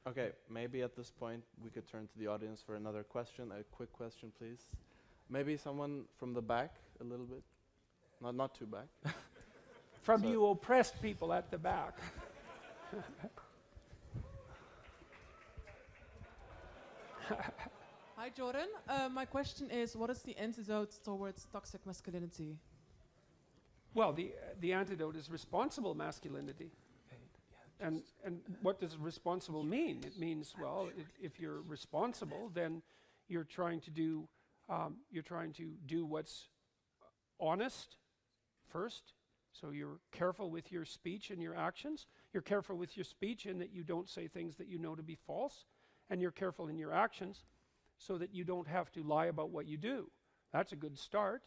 Okay, maybe at this point we could turn to the audience for another question. A quick question, please. Maybe someone from the back, a little bit. Not too back. From So- you oppressed people at the back. Hi, Jordan. My question is, what is the antidote towards toxic masculinity? Well, the antidote is responsible masculinity. And what does responsible mean? It means, well, if you're responsible, then you're trying to do what's honest first. So you're careful with your speech and your actions. You're careful with your speech in that you don't say things that you know to be false. And you're careful in your actions so that you don't have to lie about what you do. That's a good start.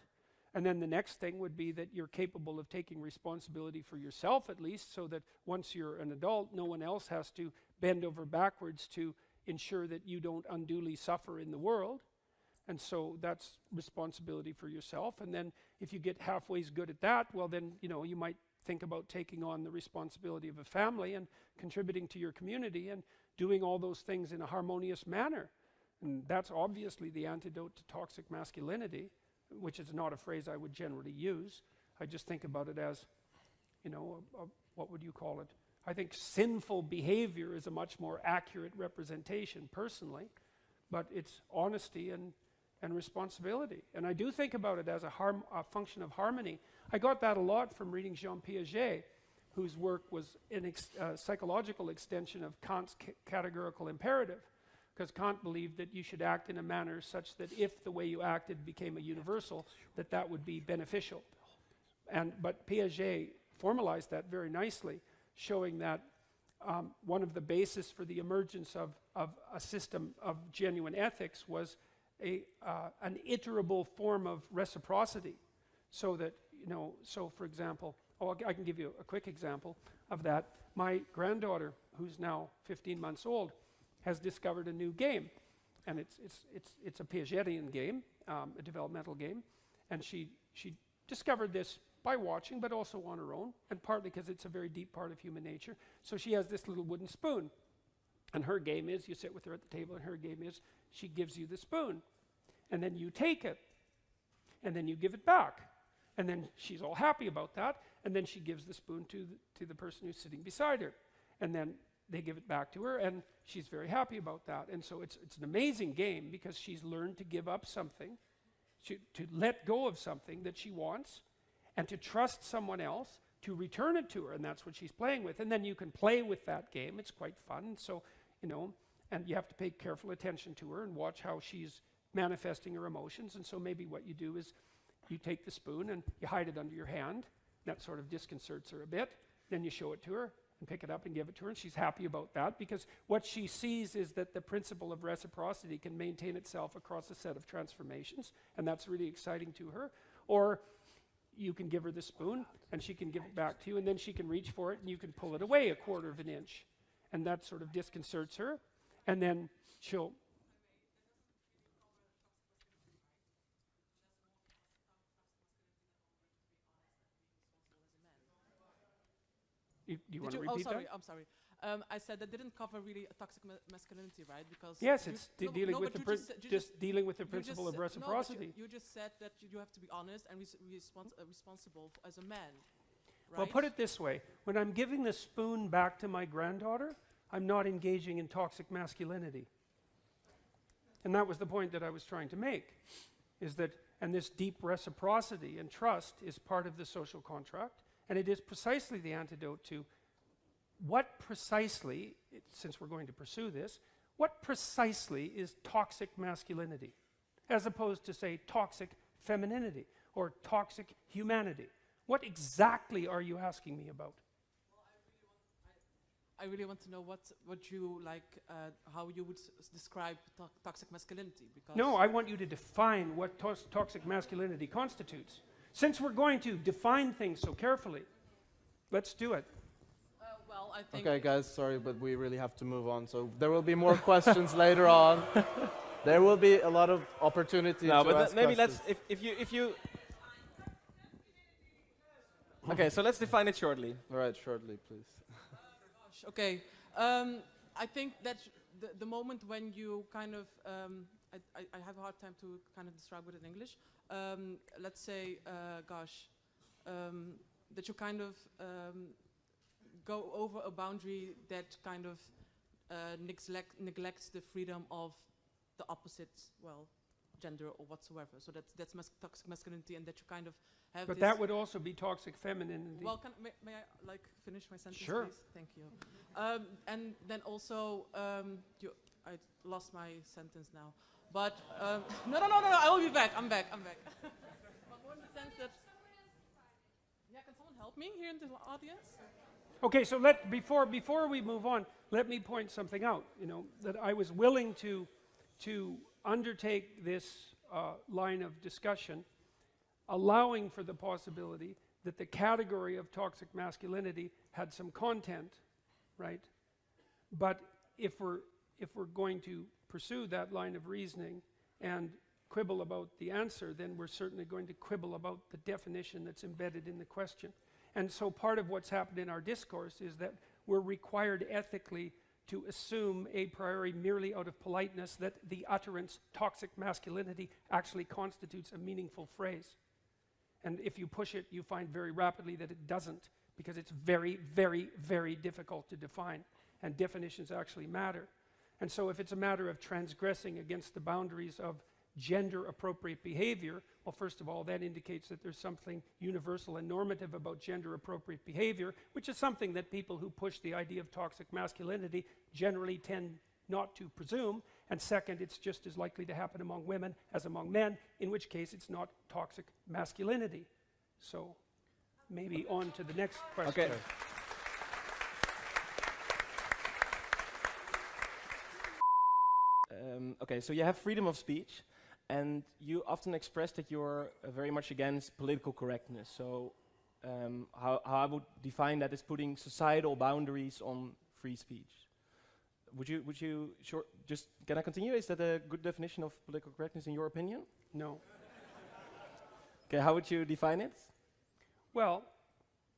And then the next thing would be that you're capable of taking responsibility for yourself at least, so that once you're an adult, no one else has to bend over backwards to ensure that you don't unduly suffer in the world. And so that's responsibility for yourself. And then if you get halfway good at that, well then, you might think about taking on the responsibility of a family and contributing to your community and doing all those things in a harmonious manner. And that's obviously the antidote to toxic masculinity, which is not a phrase I would generally use. I just think about it as, what would you call it? I think sinful behavior is a much more accurate representation personally, but it's honesty and responsibility. And I do think about it as a function of harmony. I got that a lot from reading Jean Piaget, whose work was a psychological extension of Kant's categorical imperative. Because Kant believed that you should act in a manner such that if the way you acted became a universal, that would be beneficial. But Piaget formalized that very nicely, showing that one of the bases for the emergence of a system of genuine ethics was an iterable form of reciprocity. So that, so for example, I can give you a quick example of that. My granddaughter, who's now 15 months old, has discovered a new game, and it's a Piagetian game, a developmental game, and she discovered this by watching, but also on her own, and partly because it's a very deep part of human nature. So she has this little wooden spoon, and her game is you sit with her at the table, and her game is she gives you the spoon, and then you take it, and then you give it back, and then she's all happy about that, and then she gives the spoon to the person who's sitting beside her, and then they give it back to her, and she's very happy about that. And so it's an amazing game because she's learned to give up something, to let go of something that she wants, and to trust someone else to return it to her, and that's what she's playing with. And then you can play with that game. It's quite fun. So, and you have to pay careful attention to her and watch how she's manifesting her emotions. And so maybe what you do is you take the spoon and you hide it under your hand. That sort of disconcerts her a bit. Then you show it to her and pick it up and give it to her, and she's happy about that because what she sees is that the principle of reciprocity can maintain itself across a set of transformations, and that's really exciting to her. Or you can give her the spoon and she can give it back to you, and then she can reach for it and you can pull it away 1/4 of an inch, and that sort of disconcerts her, and then she'll you want to repeat that? I'm sorry. I said that didn't cover really a toxic masculinity, right? Because Yes, it's dealing with dealing with the principle of reciprocity. You just said that you have to be honest and responsible as a man, right? Well, put it this way. When I'm giving the spoon back to my granddaughter, I'm not engaging in toxic masculinity. And that was the point that I was trying to make, is that, and this deep reciprocity and trust is part of the social contract, and it is precisely the antidote to what precisely, since we're going to pursue this, what precisely is toxic masculinity, as opposed to, say, toxic femininity or toxic humanity? What exactly are you asking me about? I really want to know what you like, how you would describe toxic masculinity. Because no, I want you to define what toxic masculinity constitutes. Since we're going to define things so carefully, let's do it. Well, I think. Okay, guys, sorry, but we really have to move on. So there will be more questions later on. There will be a lot of opportunities. No, to but ask maybe questions. if you. Okay, so let's define it shortly. All right, shortly, please. Okay. I think that the moment when you kind of, I have a hard time to kind of describe it in English. Let's say, that you kind of go over a boundary that kind of neglects the freedom of the opposite, well, gender or whatsoever. So that's toxic masculinity, and that you kind of have. But that would also be toxic femininity. Well, may I like finish my sentence, sure. please? Thank you. And then also, I lost my sentence now. But no, I will be back. I'm back. But more in the sense that. Yeah, can someone help me here in the audience? Okay, so before we move on, let me point something out. You know, that I was willing to undertake this line of discussion, allowing for the possibility that the category of toxic masculinity had some content, right? But if we're going to pursue that line of reasoning and quibble about the answer, then we're certainly going to quibble about the definition that's embedded in the question. And so part of what's happened in our discourse is that we're required ethically to assume a priori, merely out of politeness, that the utterance toxic masculinity actually constitutes a meaningful phrase. And if you push it, you find very rapidly that it doesn't, because it's very, very, very difficult to define, and definitions actually matter. And so if it's a matter of transgressing against the boundaries of gender-appropriate behavior, well, first of all, that indicates that there's something universal and normative about gender-appropriate behavior, which is something that people who push the idea of toxic masculinity generally tend not to presume. And second, it's just as likely to happen among women as among men, in which case it's not toxic masculinity. So maybe on to the next question. Okay. Okay, so you have freedom of speech, and you often express that you're very much against political correctness. So how I would define that is putting societal boundaries on free speech. Would you just, can I continue? Is that a good definition of political correctness in your opinion? No. Okay, how would you define it? Well,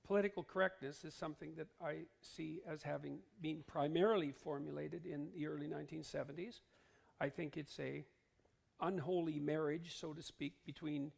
political correctness is something that I see as having been primarily formulated in the early 1970s. I think it's a unholy marriage, so to speak, between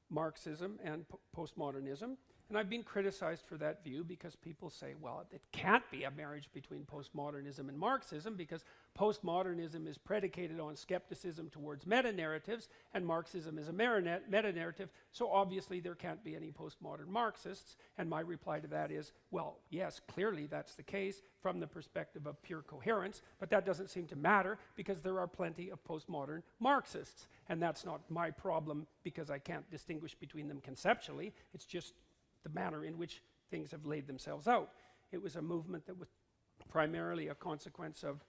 Marxism and postmodernism. And I've been criticized for that view because people say, well, it can't be a marriage between postmodernism and Marxism because postmodernism is predicated on skepticism towards meta-narratives and Marxism is a meta-narrative, so obviously there can't be any postmodern Marxists. And my reply to that is, well, yes, clearly that's the case from the perspective of pure coherence, but that doesn't seem to matter because there are plenty of postmodern Marxists. And that's not my problem because I can't distinguish between them conceptually. It's just the manner in which things have laid themselves out. It was a movement that was primarily a consequence of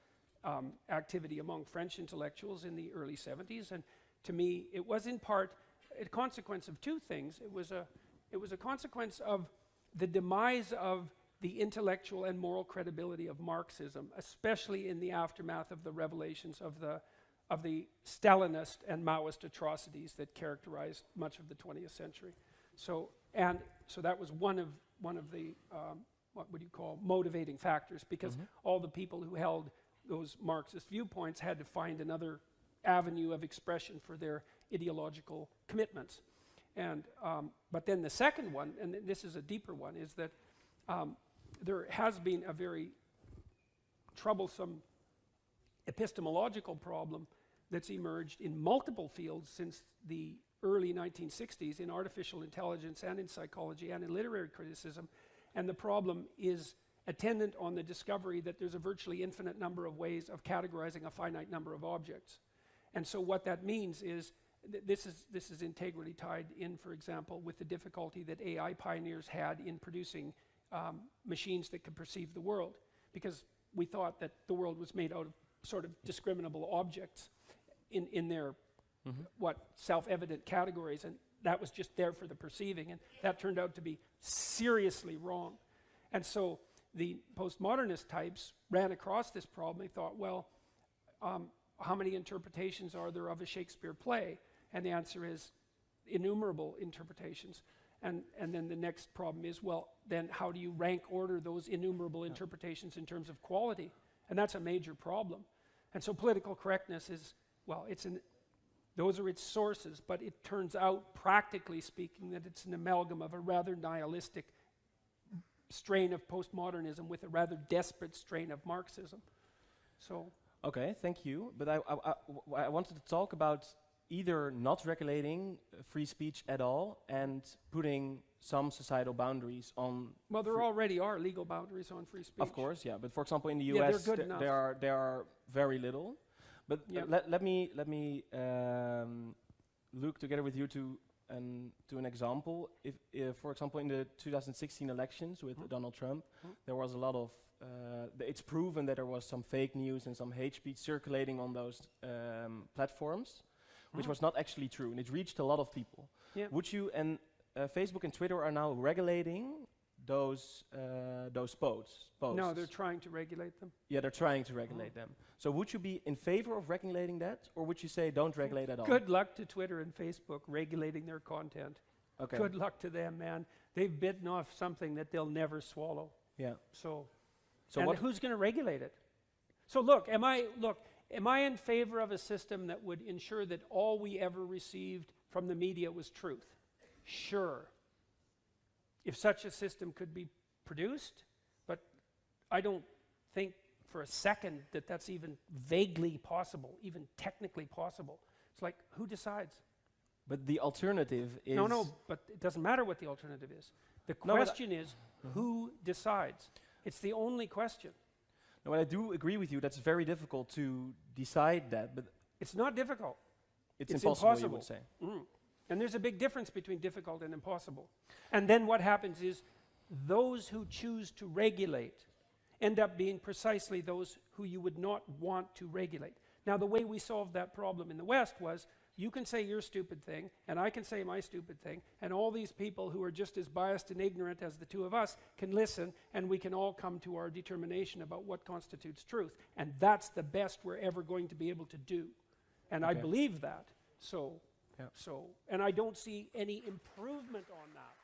activity among French intellectuals in the early 70s, and to me it was in part a consequence of two things. It was a consequence of the demise of the intellectual and moral credibility of Marxism, especially in the aftermath of the revelations of the Stalinist and Maoist atrocities that characterized much of the 20th century. So that was one of the what would you call motivating factors, because all the people who held those Marxist viewpoints had to find another avenue of expression for their ideological commitments. And but then the second one, and this is a deeper one, is that there has been a very troublesome epistemological problem that's emerged in multiple fields since the early 1960s in artificial intelligence and in psychology and in literary criticism, and the problem is attendant on the discovery that there's a virtually infinite number of ways of categorizing a finite number of objects. And so what that means is this is integrally tied in, for example, with the difficulty that AI pioneers had in producing machines that could perceive the world, because we thought that the world was made out of sort of discriminable objects in their self-evident categories, and that was just there for the perceiving, and that turned out to be seriously wrong. And so the postmodernist types ran across this problem. They thought, well, how many interpretations are there of a Shakespeare play? And the answer is innumerable interpretations. And then the next problem is, well, then how do you rank order those innumerable interpretations in terms of quality? And that's a major problem. And so political correctness is, well, those are its sources, but it turns out, practically speaking, that it's an amalgam of a rather nihilistic strain of postmodernism with a rather desperate strain of Marxism. So, Okay, thank you. But I wanted to talk about either not regulating free speech at all and putting some societal boundaries on. well, there already are legal boundaries on free speech. Of course, yeah. But for example, in the Yeah, they're US, good enough. there are very little. But Yeah. let me look together with you to an example. If for example, in the 2016 elections with Donald Trump, there was a lot of. It's proven that there was some fake news and some hate speech circulating on those platforms, which was not actually true, and it reached a lot of people. Yeah. Would you and Facebook and Twitter are now regulating those posts? No, they're trying to regulate them. Yeah, they're trying to regulate them. So would you be in favor of regulating that, or would you say don't regulate at all? Good luck to Twitter and Facebook regulating their content. Okay. Good luck to them, man. They've bitten off something that they'll never swallow. Yeah. So So and what? who's going to regulate it? So look, am I in favor of a system that would ensure that all we ever received from the media was truth? Sure. If such a system could be produced, but I don't think for a second that that's even vaguely possible, even technically possible. It's like, who decides? But the alternative is. No, but it doesn't matter what the alternative is. The No, but question is, who decides? It's the only question. No, I do agree with you. That's very difficult to decide that, but It's not difficult. it's It's impossible. You impossible. would say. And there's a big difference between difficult and impossible. And then what happens is those who choose to regulate end up being precisely those who you would not want to regulate. Now, the way we solved that problem in the West was you can say your stupid thing, and I can say my stupid thing, and all these people who are just as biased and ignorant as the two of us can listen, and we can all come to our determination about what constitutes truth. And that's the best we're ever going to be able to do. And I Okay. believe that. So, Yeah. and I don't see any improvement on that.